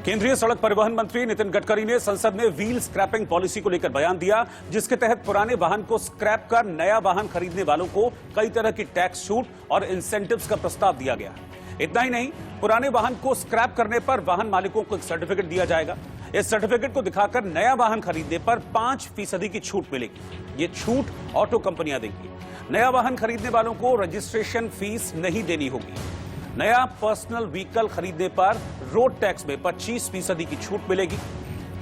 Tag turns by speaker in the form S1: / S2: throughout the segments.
S1: केंद्रीय सड़क परिवहन मंत्री नितिन गडकरी ने संसद में व्हील स्क्रैपिंग पॉलिसी को लेकर बयान दिया, जिसके तहत पुराने वाहन को स्क्रैप कर नया वाहन खरीदने वालों को कई तरह की टैक्स छूट और इंसेंटिव्स का प्रस्ताव दिया गया। इतना ही नहीं, पुराने वाहन को स्क्रैप करने पर वाहन मालिकों को एक सर्टिफिकेट दिया जाएगा। इस सर्टिफिकेट को दिखाकर नया वाहन खरीदने पर 5% की छूट मिलेगी। ये छूट ऑटो कंपनियां देंगी। नया वाहन खरीदने वालों को रजिस्ट्रेशन फीस नहीं देनी होगी। नया पर्सनल व्हीकल खरीदने पर रोड टैक्स में 25% की छूट मिलेगी।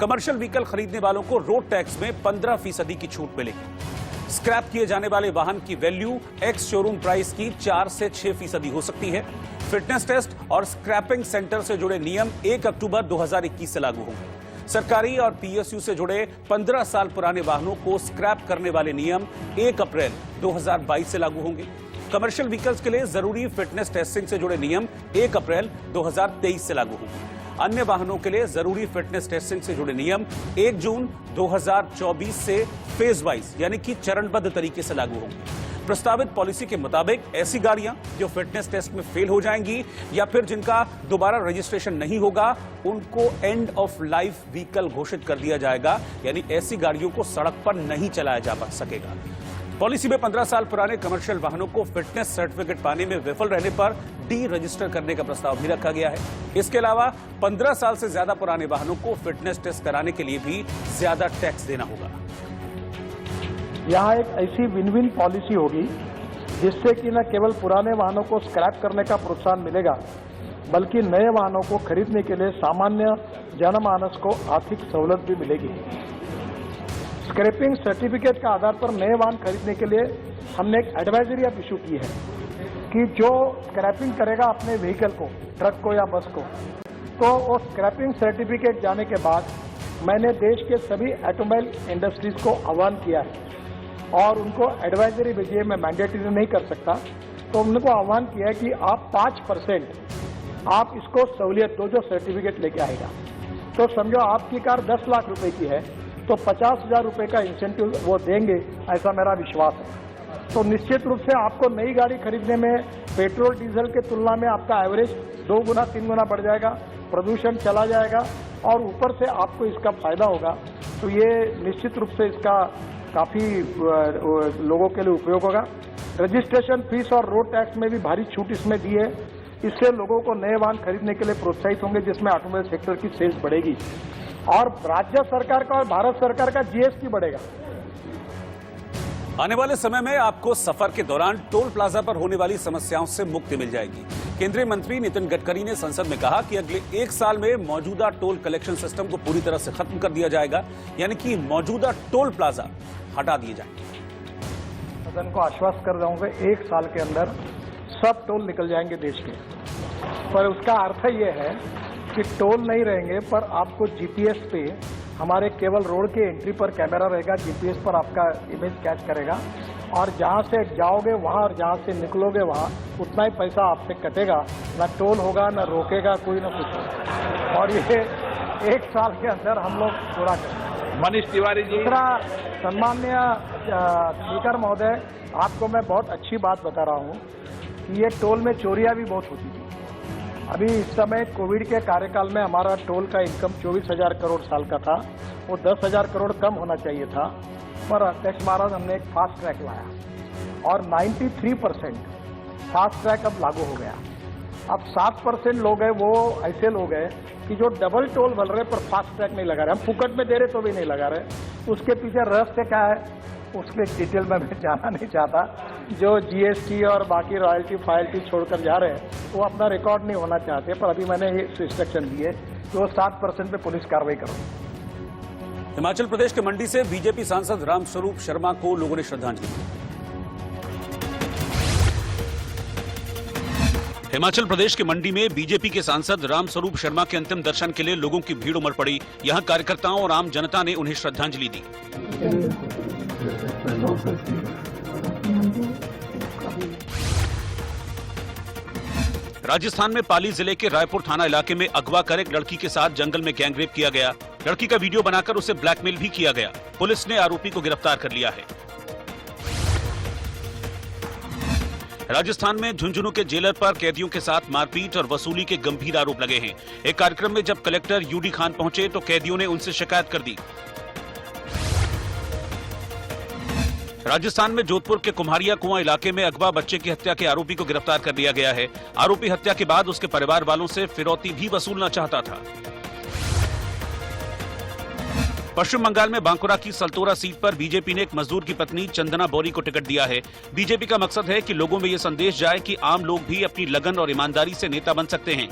S1: कमर्शियल व्हीकल खरीदने वालों को रोड टैक्स में 15% की छूट मिलेगी। स्क्रैप किए जाने वाले वाहन की वैल्यू एक्स शोरूम प्राइस की 4 से 6% हो सकती है। फिटनेस टेस्ट और स्क्रैपिंग सेंटर से जुड़े नियम 1 अक्टूबर 2021 से लागू होंगे। सरकारी और पीएसयू से जुड़े 15 साल पुराने वाहनों को स्क्रैप करने वाले नियम 1 अप्रैल 2022 से लागू होंगे। कमर्शियल व्हीकल्स के लिए जरूरी फिटनेस टेस्टिंग से जुड़े नियम 1 अप्रैल 2023 से लागू होंगे। अन्य वाहनों के लिए जरूरी फिटनेस टेस्टिंग से जुड़े नियम 1 जून 2024 से फेज वाइज यानी कि चरणबद्ध तरीके से लागू होंगे। प्रस्तावित पॉलिसी के मुताबिक ऐसी गाड़ियां जो फिटनेस टेस्ट में फेल हो जाएंगी या फिर जिनका दोबारा रजिस्ट्रेशन नहीं होगा, उनको एंड ऑफ लाइफ व्हीकल घोषित कर दिया जाएगा, यानी ऐसी गाड़ियों को सड़क पर नहीं चलाया जा सकेगा। पॉलिसी में 15 साल पुराने कमर्शियल वाहनों को फिटनेस सर्टिफिकेट पाने में विफल रहने पर डी रजिस्टर करने का प्रस्ताव भी रखा गया है। इसके अलावा 15 साल से ज्यादा पुराने वाहनों को फिटनेस टेस्ट कराने के लिए भी ज्यादा टैक्स देना होगा।
S2: यहाँ एक ऐसी विन विन पॉलिसी होगी जिससे कि न केवल पुराने वाहनों को स्क्रैप करने का प्रोत्साहन मिलेगा, बल्कि नए वाहनों को खरीदने के लिए सामान्य जनमानस को आर्थिक सहूलत भी मिलेगी। स्क्रैपिंग सर्टिफिकेट के आधार पर नए वाहन खरीदने के लिए हमने एक एडवाइजरी अब इशू की है कि जो स्क्रैपिंग करेगा अपने व्हीकल को, ट्रक को या बस को, तो वो स्क्रैपिंग सर्टिफिकेट जाने के बाद मैंने देश के सभी ऑटोमोबाइल इंडस्ट्रीज को आह्वान किया है और उनको एडवाइजरी भेजिए। मैं मैंडेटरी नहीं कर सकता, तो उनको आह्वान किया है कि आप 5% आप इसको सहूलियत दो जो सर्टिफिकेट लेके आएगा। तो समझो आपकी कार 10 लाख रुपए की है तो 50,000 रुपए का इंसेंटिव वो देंगे, ऐसा मेरा विश्वास है। तो निश्चित रूप से आपको नई गाड़ी खरीदने में पेट्रोल डीजल के तुलना में आपका एवरेज 2 गुना 3 गुना बढ़ जाएगा, प्रदूषण चला जाएगा और ऊपर से आपको इसका फायदा होगा। तो ये निश्चित रूप से इसका काफी लोगों के लिए उपयोग होगा। रजिस्ट्रेशन फीस और रोड टैक्स में भी भारी छूट इसमें दी है। इससे लोगों को नए वाहन खरीदने के लिए प्रोत्साहित होंगे, जिसमें ऑटोमोबाइल सेक्टर की सेल्स बढ़ेगी और राज्य सरकार का और भारत सरकार का जीएसटी बढ़ेगा।
S1: आने वाले समय में आपको सफर के दौरान टोल प्लाजा पर होने वाली समस्याओं से मुक्ति मिल जाएगी। केंद्रीय मंत्री नितिन गडकरी ने संसद में कहा कि अगले 1 साल में मौजूदा टोल कलेक्शन सिस्टम को पूरी तरह से खत्म कर दिया जाएगा, यानी कि मौजूदा टोल प्लाजा हटा दिए जाएंगे।
S2: सदन को आश्वस्त कर रहा हूं कि 1 साल के अंदर सब टोल निकल जाएंगे देश के। पर उसका अर्थ यह है कि टोल नहीं रहेंगे, पर आपको जीपीएस पे हमारे केवल रोड के एंट्री पर कैमरा रहेगा, जीपीएस पर आपका इमेज कैच करेगा और जहां से जाओगे वहां और जहां से निकलोगे वहां उतना ही पैसा आपसे कटेगा। ना टोल होगा, ना रोकेगा कोई, ना कुछ होगा। और ये 1 साल के अंदर हम लोग पूरा करेंगे।
S3: मनीष तिवारी जी।
S2: दूसरा, सम्माननीय स्पीकर महोदय, आपको मैं बहुत अच्छी बात बता रहा हूं कि ये टोल में चोरियां भी बहुत होती थी। अभी इस समय कोविड के कार्यकाल में हमारा टोल का इनकम 24,000 करोड़ साल का था, वो 10,000 करोड़ कम होना चाहिए था, पर अध्यक्ष महाराज हमने एक फास्ट ट्रैक लाया और 93% फास्ट ट्रैक अब लागू हो गया। अब 7% लोग हैं वो ऐसे लोग हैं कि जो डबल टोल भर रहे पर फास्ट ट्रैक नहीं लगा रहे। हम फुकट में दे रहे तो भी नहीं लगा रहे। उसके पीछे रहस्य क्या है, उसके डिटेल में मैं जाना नहीं चाहता। जो जीएसटी और बाकी रॉयल्टी फायल्टी छोड़कर जा रहे हैं वो अपना रिकॉर्ड नहीं होना चाहते, पर अभी मैंने ये इंस्ट्रक्शन दिए कि वो 7% पे पुलिस कार्रवाई करो।
S1: हिमाचल प्रदेश के मंडी से बीजेपी सांसद रामस्वरूप शर्मा को लोगों ने श्रद्धांजलि दी। हिमाचल प्रदेश के मंडी में बीजेपी के सांसद रामस्वरूप शर्मा के अंतिम दर्शन के लिए लोगों की भीड़ उमड़ पड़ी। यहां कार्यकर्ताओं और आम जनता ने उन्हें श्रद्धांजलि दी। राजस्थान में पाली जिले के रायपुर थाना इलाके में अगवा कर एक लड़की के साथ जंगल में गैंगरेप किया गया। लड़की का वीडियो बनाकर उसे ब्लैकमेल भी किया गया। पुलिस ने आरोपी को गिरफ्तार कर लिया है। राजस्थान में झुंझुनू के जेलर पर कैदियों के साथ मारपीट और वसूली के गंभीर आरोप लगे हैं। एक कार्यक्रम में जब कलेक्टर यूडी खान पहुंचे तो कैदियों ने उनसे शिकायत कर दी। राजस्थान में जोधपुर के कुम्हारिया कुआं इलाके में अगवा बच्चे की हत्या के आरोपी को गिरफ्तार कर लिया गया है। आरोपी हत्या के बाद उसके परिवार वालों से फिरौती भी वसूलना चाहता था। पश्चिम बंगाल में बांकुरा की सल्तोरा सीट पर बीजेपी ने एक मजदूर की पत्नी चंदना बोरी को टिकट दिया है। बीजेपी का मकसद है कि लोगों में ये संदेश जाए कि आम लोग भी अपनी लगन और ईमानदारी से नेता बन सकते हैं।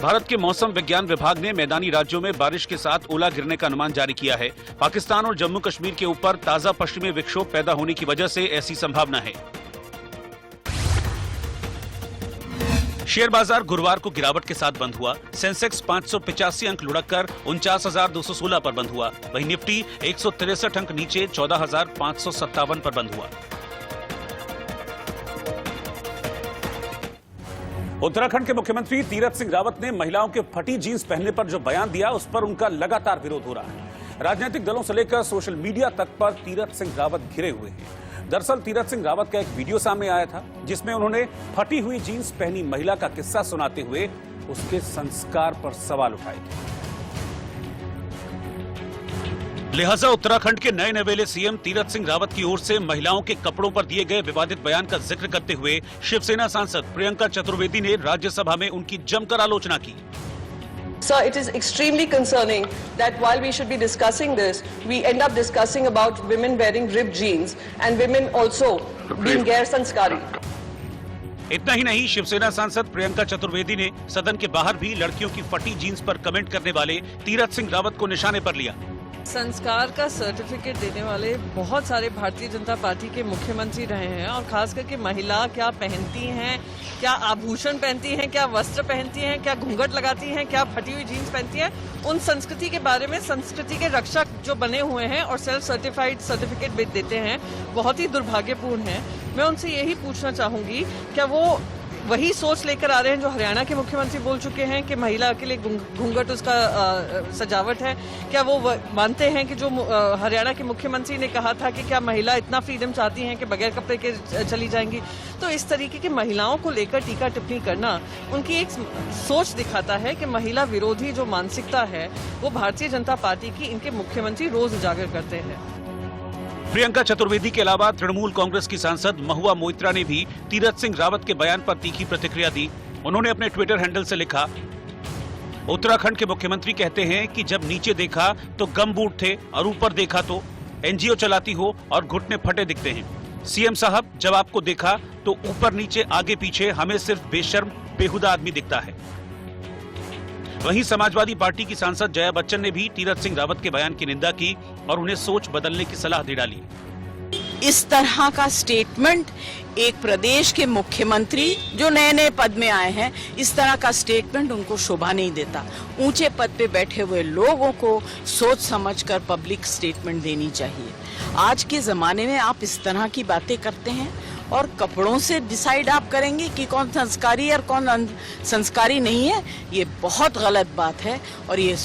S1: भारत के मौसम विज्ञान विभाग ने मैदानी राज्यों में बारिश के साथ ओला गिरने का अनुमान जारी किया है। पाकिस्तान और जम्मू कश्मीर के ऊपर ताजा पश्चिमी विक्षोभ पैदा होने की वजह से ऐसी संभावना है। शेयर बाजार गुरुवार को गिरावट के साथ बंद हुआ। सेंसेक्स 585 अंक लुढ़ककर 49,216 पर बंद हुआ। वहीं निफ्टी 163 अंक नीचे 14,557 पर बंद हुआ। उत्तराखंड के मुख्यमंत्री तीरथ सिंह रावत ने महिलाओं के फटी जींस पहनने पर जो बयान दिया उस पर उनका लगातार विरोध हो रहा है। राजनीतिक दलों से लेकर सोशल मीडिया तक पर तीरथ सिंह रावत घिरे हुए हैं। दरअसल तीरथ सिंह रावत का एक वीडियो सामने आया था जिसमें उन्होंने फटी हुई जींस पहनी महिला का किस्सा सुनाते हुए उसके संस्कार पर सवाल उठाए थे। लिहाजा उत्तराखंड के नए नवेले सीएम तीरथ सिंह रावत की ओर से महिलाओं के कपड़ों पर दिए गए विवादित बयान का जिक्र करते हुए शिवसेना सांसद प्रियंका चतुर्वेदी ने राज्यसभा में उनकी जमकर आलोचना की।
S3: Sir, it is extremely concerning that while we should be discussing this, we end up discussing about women wearing ripped jeans and women also being गैर संस्कारी।
S1: इतना ही नहीं, शिवसेना सांसद प्रियंका चतुर्वेदी ने सदन के बाहर भी लड़कियों की फटी जीन्स पर कमेंट करने वाले तीरथ सिंह रावत को निशाने पर लिया।
S3: संस्कार का सर्टिफिकेट देने वाले बहुत सारे भारतीय जनता पार्टी के मुख्यमंत्री रहे हैं और खास करके महिला क्या पहनती हैं, क्या आभूषण पहनती हैं, क्या वस्त्र पहनती हैं, क्या घूंघट लगाती हैं, क्या फटी हुई जीन्स पहनती हैं, उन संस्कृति के बारे में संस्कृति के रक्षक जो बने हुए हैं और सेल्फ सर्टिफाइड सर्टिफिकेट देते हैं, बहुत ही दुर्भाग्यपूर्ण है। मैं उनसे यही पूछना चाहूंगी, क्या वो वही सोच लेकर आ रहे हैं जो हरियाणा के मुख्यमंत्री बोल चुके हैं कि महिला के लिए घूंघट उसका सजावट है? क्या वो मानते हैं कि जो हरियाणा के मुख्यमंत्री ने कहा था कि क्या महिला इतना फ्रीडम चाहती हैं कि बगैर कपड़े के चली जाएंगी? तो इस तरीके की महिलाओं को लेकर टीका टिप्पणी करना उनकी एक सोच दिखाता है कि महिला विरोधी जो मानसिकता है वो भारतीय जनता पार्टी की इनके मुख्यमंत्री रोज उजागर करते हैं।
S1: प्रियंका चतुर्वेदी के अलावा तृणमूल कांग्रेस की सांसद महुआ मोइत्रा ने भी तीरथ सिंह रावत के बयान पर तीखी प्रतिक्रिया दी। उन्होंने अपने ट्विटर हैंडल से लिखा, उत्तराखंड के मुख्यमंत्री कहते हैं कि जब नीचे देखा तो गम बूट थे और ऊपर देखा तो एनजीओ चलाती हो और घुटने फटे दिखते हैं। सीएम साहब, जब आपको देखा तो ऊपर नीचे आगे पीछे हमें सिर्फ बेशर्म बेहुदा आदमी दिखता है। वहीं समाजवादी पार्टी की सांसद जया बच्चन ने भी तीरथ सिंह रावत के बयान की निंदा की और उन्हें सोच बदलने की सलाह दे डाली।
S4: इस तरह का स्टेटमेंट एक प्रदेश के मुख्यमंत्री जो नए नए पद में आए हैं, इस तरह का स्टेटमेंट उनको शोभा नहीं देता। ऊंचे पद पे बैठे हुए लोगों को सोच समझकर पब्लिक स्टेटमेंट देनी चाहिए। आज के जमाने में आप इस तरह की बातें करते हैं और कपड़ों से डिसाइड आप करेंगे कि कौन संस्कारी और कौन संस्कारी नहीं है। ये बहुत गलत बात है और ये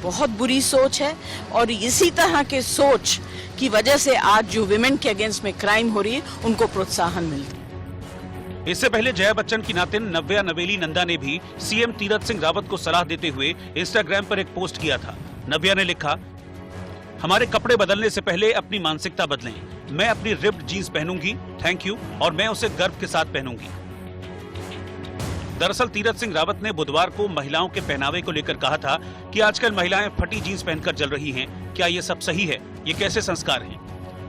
S4: बहुत बुरी सोच है और इसी तरह के सोच की वजह से आज जो विमेन के अगेंस्ट में क्राइम हो रही है उनको प्रोत्साहन मिलता है।
S1: इससे पहले जया बच्चन की नातिन नव्या नवेली नंदा ने भी सीएम तीरथ सिंह रावत को सलाह देते हुए इंस्टाग्राम पर एक पोस्ट किया था। नव्या ने लिखा, हमारे कपड़े बदलने से पहले अपनी मानसिकता बदलें। मैं अपनी रिप्ड जीन्स पहनूंगी, थैंक यू, और मैं उसे गर्व के साथ पहनूंगी। दरअसल तीरथ सिंह रावत ने बुधवार को महिलाओं के पहनावे को लेकर कहा था कि आजकल महिलाएं फटी जीन्स पहनकर चल रही हैं। क्या ये सब सही है? ये कैसे संस्कार हैं?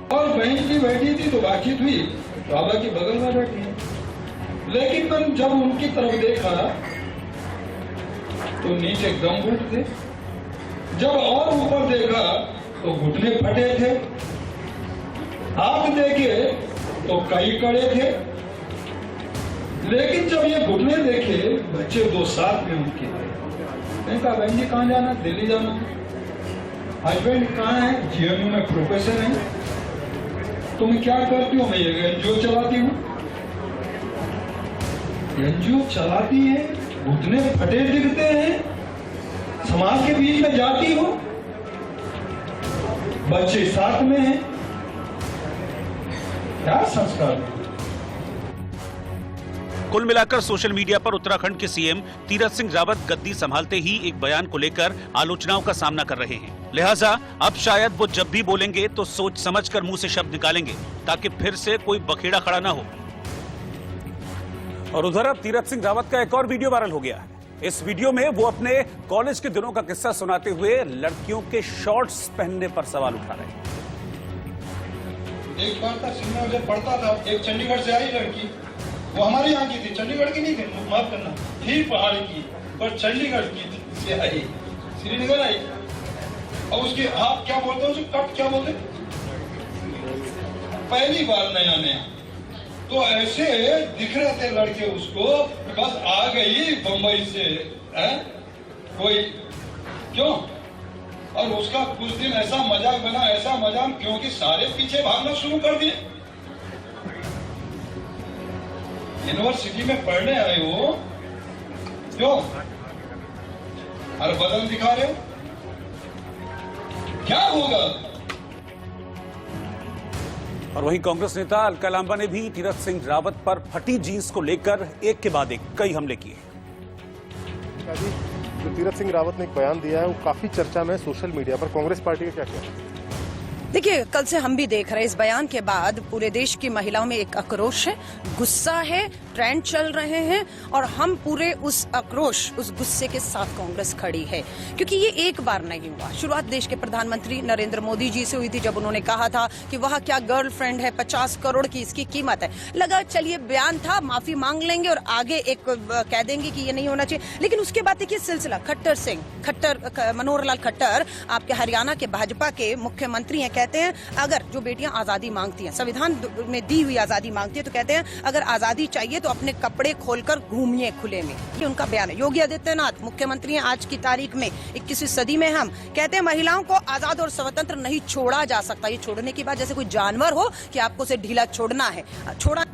S5: और बहन की बैठी थी तो बातचीत हुई, बाबा की बगल में बैठी है, लेकिन मैंने जब उनकी तरफ देखा तो नीचे गमबूट थे, जब और ऊपर देखा तो घुटने फटे थे, हाथ देखे तो कई कड़े थे, लेकिन जब ये घुटने देखे बच्चे दो साथ में उनके। मैंने कहा, बहन जी कहाँ जाना? दिल्ली जाना। हस्बैंड कहाँ है? जीएमयू में प्रोफेसर है। तुम क्या करती हो? मैं ये एनजीओ चलाती हूँ। एनजीओ चलाती है, घुटने फटे दिखते हैं, समाज के बीच में जाती हो, बच्चे साथ में हैं, क्या संस्कार है?
S1: कुल मिलाकर सोशल मीडिया पर उत्तराखंड के सीएम तीरथ सिंह रावत गद्दी संभालते ही एक बयान को लेकर आलोचनाओं का सामना कर रहे हैं। लिहाजा अब शायद वो जब भी बोलेंगे तो सोच समझकर मुंह से शब्द निकालेंगे ताकि फिर से कोई बखेड़ा खड़ा ना हो। और उधर अब तीरथ सिंह रावत का एक और वीडियो वायरल हो गया है। इस वीडियो में वो अपने कॉलेज के दिनों का किस्सा सुनाते हुए लड़कियों के शॉर्ट्स पहनने पर सवाल उठा रहे हैं।
S5: एक बार था सिनेमा में जब पढ़ता था, एक चंडीगढ़ से आई लड़की, वो हमारे यहाँ की थी, चंडीगढ़ की नहीं थी, माफ करना, थी पहाड़ी की, पर चंडीगढ़ की से आई, श्रीनगर आई। और उसके आप क्या बोलते हो, कट क्या बोलते, पहली बार नया नया, तो ऐसे दिख रहे थे लड़के उसको, बस आ गई बम्बई से, है कोई क्यों। और उसका कुछ दिन ऐसा मजाक बना, ऐसा मजाक, क्योंकि सारे पीछे भागना शुरू कर दिए। यूनिवर्सिटी में पढ़ने आए हो क्यों, और बदन दिखा रहे हो, क्या होगा।
S1: और वहीं कांग्रेस नेता अलका लांबा ने भी तीरथ सिंह रावत पर फटी जींस को लेकर एक के बाद एक कई हमले किए।
S6: जो तीरथ सिंह रावत ने एक बयान दिया है वो काफी चर्चा में सोशल मीडिया पर, कांग्रेस पार्टी का क्या कहना है?
S7: देखिए, कल से हम भी देख रहे हैं इस बयान के बाद पूरे देश की महिलाओं में एक आक्रोश है, गुस्सा है, ट्रेंड चल रहे हैं और हम पूरे उस आक्रोश, उस गुस्से के साथ कांग्रेस खड़ी है, क्योंकि ये एक बार नहीं हुआ। शुरुआत देश के प्रधानमंत्री नरेंद्र मोदी जी से हुई थी, जब उन्होंने कहा था कि वह क्या गर्लफ्रेंड है, 50 करोड़ की इसकी कीमत है। लगा चलिए बयान था, माफी मांग लेंगे और आगे एक कह देंगे कि ये नहीं होना चाहिए। लेकिन उसके बाद देखिए सिलसिला, मनोहर लाल खट्टर आपके हरियाणा के भाजपा के मुख्यमंत्री हैं, कहते हैं अगर जो बेटियां आजादी मांगती हैं, संविधान में दी हुई आजादी मांगती है, तो कहते हैं अगर आजादी चाहिए तो अपने कपड़े खोलकर घूमिए खुले में। ये उनका बयान है। योगी आदित्यनाथ मुख्यमंत्री हैं आज की तारीख में, 21वीं सदी में हम, कहते हैं महिलाओं को आजाद और स्वतंत्र नहीं छोड़ा जा सकता। ये छोड़ने की बात जैसे कोई जानवर हो कि आपको उसे ढीला छोड़ना है, छोड़ा।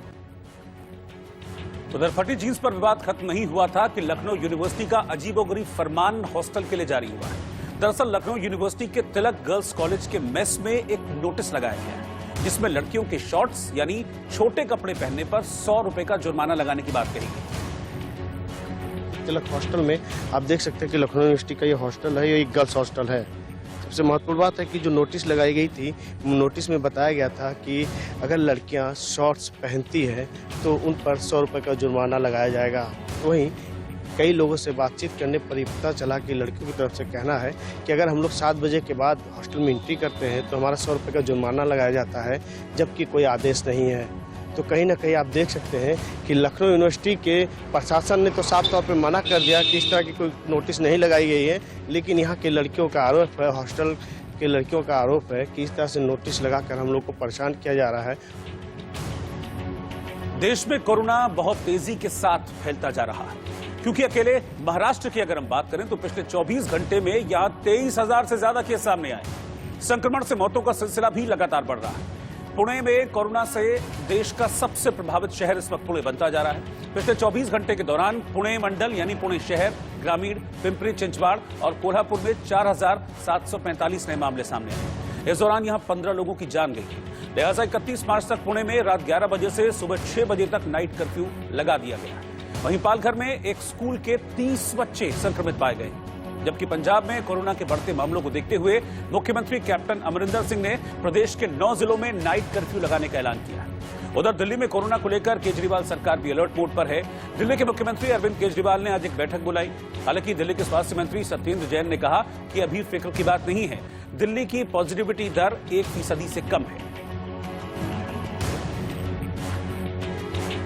S1: उधर फटी जींस पर विवाद खत्म नहीं हुआ था कि लखनऊ यूनिवर्सिटी का अजीबोगरीब फरमान हॉस्टल के लिए जारी हुआ है। दरअसल लखनऊ यूनिवर्सिटी के तिलक गर्ल्स कॉलेज के मेस में एक नोटिस लगाया गया है जिसमें लड़कियों के शॉर्ट्स यानी छोटे कपड़े पहनने पर 100 रुपए का जुर्माना लगाने की बात कही गई।
S8: तिलक हॉस्टल में आप देख सकते हैं कि लखनऊ यूनिवर्सिटी का ये हॉस्टल है, ये एक गर्ल्स हॉस्टल है। सबसे महत्वपूर्ण बात है कि जो नोटिस लगाई गई थी, नोटिस में बताया गया था कि अगर लड़कियां शॉर्ट्स पहनती हैं तो उन पर 100 रुपये का जुर्माना लगाया जाएगा। वहीं कई लोगों से बातचीत करने पर ही पता चला कि लड़कियों की तरफ से कहना है कि अगर हम लोग 7 बजे के बाद हॉस्टल में एंट्री करते हैं तो हमारा 100 रुपये का जुर्माना लगाया जाता है, जबकि कोई आदेश नहीं है। तो कहीं ना कहीं आप देख सकते हैं कि लखनऊ यूनिवर्सिटी के प्रशासन ने तो साफ तौर पर मना कर दिया कि इस तरह की कोई नोटिस नहीं लगाई गई है, लेकिन यहाँ के लड़कियों का आरोप है, हॉस्टल के लड़कियों का आरोप है कि इस तरह से नोटिस लगाकर हम लोग को परेशान किया जा रहा है।
S1: देश में कोरोना बहुत तेजी के साथ फैलता जा रहा है, क्योंकि अकेले महाराष्ट्र की अगर हम बात करें तो पिछले 24 घंटे में यहां 23,000 से ज्यादा केस सामने आए। संक्रमण से मौतों का सिलसिला भी लगातार बढ़ रहा है। पुणे में कोरोना से देश का सबसे प्रभावित शहर इस वक्त पुणे बनता जा रहा है। पिछले 24 घंटे के दौरान पुणे मंडल यानी पुणे शहर, ग्रामीण, पिंपरी चिंचवाड़ और कोल्हापुर में 4,745 नए मामले सामने आए। इस दौरान यहां 15 लोगों की जान गई। लिहाजा 31 मार्च तक पुणे में रात 11 बजे से सुबह 6 बजे तक नाइट कर्फ्यू लगा दिया गया। वहीं पालघर में एक स्कूल के 30 बच्चे संक्रमित पाए गए, जबकि पंजाब में कोरोना के बढ़ते मामलों को देखते हुए मुख्यमंत्री कैप्टन अमरिंदर सिंह ने प्रदेश के 9 जिलों में नाइट कर्फ्यू लगाने का ऐलान किया। उधर दिल्ली में कोरोना को लेकर केजरीवाल सरकार भी अलर्ट मोड पर है। दिल्ली के मुख्यमंत्री अरविंद केजरीवाल ने आज एक बैठक बुलाई। हालांकि दिल्ली के स्वास्थ्य मंत्री सत्येंद्र जैन ने कहा कि अभी फिक्र की बात नहीं है, दिल्ली की पॉजिटिविटी दर 1% से कम है।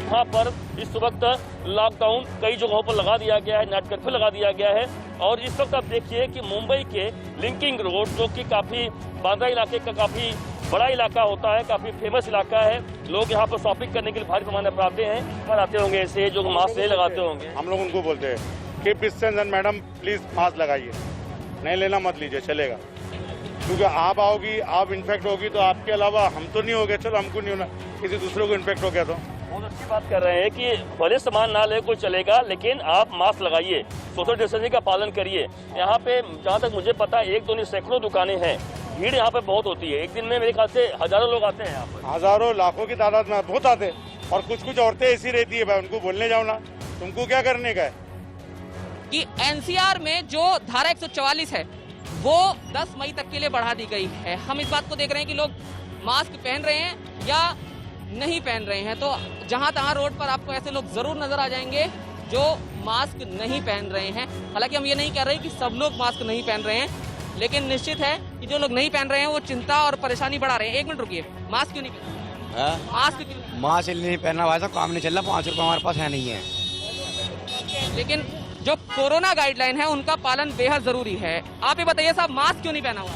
S9: यहाँ पर इस वक्त लॉकडाउन कई जगहों पर लगा दिया गया है, नाइट कर्फ्यू लगा दिया गया है। और इस वक्त आप देखिए कि मुंबई के लिंकिंग रोड, जो कि काफी बांद्रा इलाके का काफी बड़ा इलाका होता है, काफी फेमस इलाका है, लोग यहाँ पर शॉपिंग करने के लिए भारी पैमाने पर आते हैं। पर आते होंगे ऐसे जो मास्क नहीं लगाते होंगे।
S10: हम लोग उनको बोलते हैं keep distance and madam please mask लगाइए, नहीं लेना मत लीजिए, चलेगा। क्योंकि आप आओगी, आप इन्फेक्ट होगी तो आपके अलावा हम तो नहीं हो गए, चलो हमको नहीं होना, किसी दूसरे को इन्फेक्ट हो गया तो।
S9: बहुत अच्छी बात कर रहे हैं कि भले सामान ना ले कोई चलेगा, लेकिन आप मास्क लगाइए, सोशल डिस्टेंसिंग का पालन करिए। यहाँ पे जहाँ तक मुझे पता 1-2 नहीं सैकड़ों दुकानें हैं भीड़ यहाँ पे बहुत होती है। एक दिन में मेरे ख्याल से हजारों लोग आते हैं यहाँ पर।
S10: हजारों लाखों की तादाद में बहुत आते हैं। और कुछ कुछ औरतें ऐसी रहती है भाई, उनको बोलने जाओ ना, तुमको क्या करने का है।
S11: कि एनसीआर में जो धारा 144 है वो 10 मई तक के लिए बढ़ा दी गई है। हम इस बात को देख रहे हैं कि लोग मास्क पहन रहे हैं या नहीं पहन रहे हैं। तो जहां तहां रोड पर आपको ऐसे लोग जरूर नजर आ जाएंगे जो मास्क नहीं पहन रहे हैं। हालांकि हम ये नहीं कह रहे कि सब लोग मास्क नहीं पहन रहे हैं, लेकिन निश्चित है कि जो लोग नहीं पहन रहे हैं वो चिंता और परेशानी बढ़ा रहे हैं। एक मिनट रुकिए, मास्क क्यों नहीं पहन रहे? मास्क क्यों?
S12: मास्क नहीं पहनना भाई साहब, काम नहीं चल रहा, 5 रुपए हमारे पास है नहीं है।
S11: लेकिन जो कोरोना गाइडलाइन है उनका पालन बेहद जरूरी है। आप ये बताइए साहब, मास्क क्यों नहीं पहना हुआ?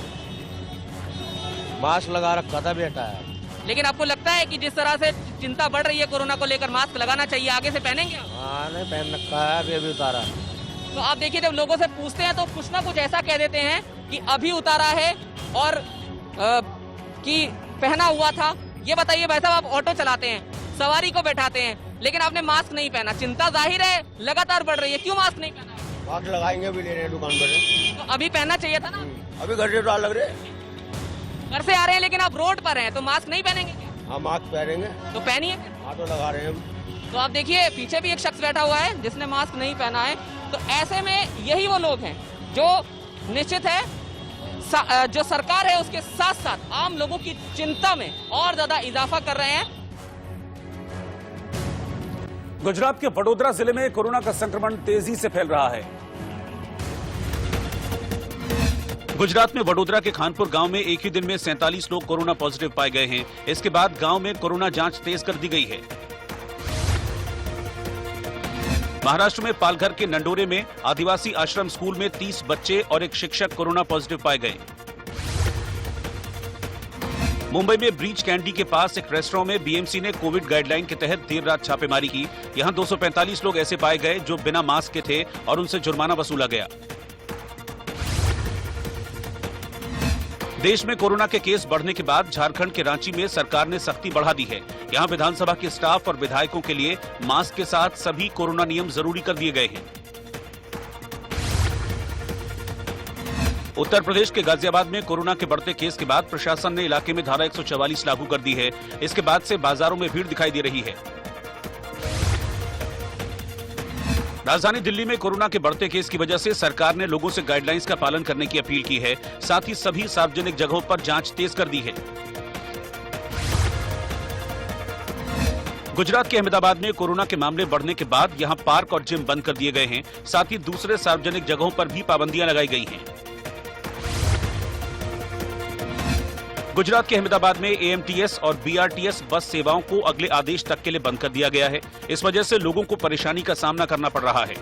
S12: मास्क लगा रखा था, बेटा है।
S11: लेकिन आपको लगता है कि जिस तरह से चिंता बढ़ रही है कोरोना को लेकर, मास्क लगाना चाहिए, आगे से पहनेंगे?
S12: हाँ नहीं पहन रखा है, अभी उतारा।
S11: तो आप देखिए, जब लोगों से पूछते हैं तो कुछ ना कुछ ऐसा कह देते हैं कि अभी उतारा है और कि पहना हुआ था। ये बताइए भाई साहब, आप ऑटो चलाते हैं, सवारी को बैठाते हैं, लेकिन आपने मास्क नहीं पहना। चिंता जाहिर है लगातार बढ़ रही है, क्यों मास्क नहीं पहना?
S12: मास्क लगाएंगे भी ले रहे हैं दुकान पर।
S11: तो अभी पहनना चाहिए था ना।
S12: अभी घर से डाल लग रहे,
S11: घर से आ रहे हैं लेकिन आप रोड पर हैं, तो मास्क नहीं पहनेंगे क्या?
S12: हाँ मास्क पहनेंगे।
S11: तो पहनिए।
S12: ऑटो लगा रहे हैं हम।
S11: तो आप देखिए, पीछे भी एक शख्स बैठा हुआ है जिसने मास्क नहीं पहना है। तो ऐसे में यही वो लोग हैं जो निश्चित है जो सरकार है उसके साथ साथ आम लोगों की चिंता में और ज्यादा इजाफा कर रहे हैं।
S1: गुजरात के वडोदरा जिले में कोरोना का संक्रमण तेजी से फैल रहा है। गुजरात में वडोदरा के खानपुर गांव में एक ही दिन में 47 लोग कोरोना पॉजिटिव पाए गए हैं। इसके बाद गांव में कोरोना जांच तेज कर दी गई है। महाराष्ट्र में पालघर के नंडोरे में आदिवासी आश्रम स्कूल में 30 बच्चे और एक शिक्षक कोरोना पॉजिटिव पाए गए। मुंबई में ब्रीच कैंडी के पास एक रेस्टोरेंट में बीएमसी ने कोविड गाइडलाइन के तहत देर रात छापेमारी की। यहां 245 लोग ऐसे पाए गए जो बिना मास्क के थे और उनसे जुर्माना वसूला गया। देश में कोरोना के केस बढ़ने के बाद झारखंड के रांची में सरकार ने सख्ती बढ़ा दी है। यहां विधानसभा के स्टाफ और विधायकों के लिए मास्क के साथ सभी कोरोना नियम जरूरी कर दिए गए हैं। उत्तर प्रदेश के गाजियाबाद में कोरोना के बढ़ते केस के बाद प्रशासन ने इलाके में धारा 144 लागू कर दी है। इसके बाद से बाजारों में भीड़ दिखाई दे रही है। राजधानी दिल्ली में कोरोना के बढ़ते केस की वजह से सरकार ने लोगों से गाइडलाइंस का पालन करने की अपील की है। साथ ही सभी सार्वजनिक जगहों पर जांच तेज कर दी है। गुजरात के अहमदाबाद में कोरोना के मामले बढ़ने के बाद यहां पार्क और जिम बंद कर दिए गए हैं। साथ ही दूसरे सार्वजनिक जगहों पर भी पाबंदियां लगाई गई हैं। गुजरात के अहमदाबाद में एएमटीएस और बीआरटीएस बस सेवाओं को अगले आदेश तक के लिए बंद कर दिया गया है। इस वजह से लोगों को परेशानी का सामना करना पड़ रहा है।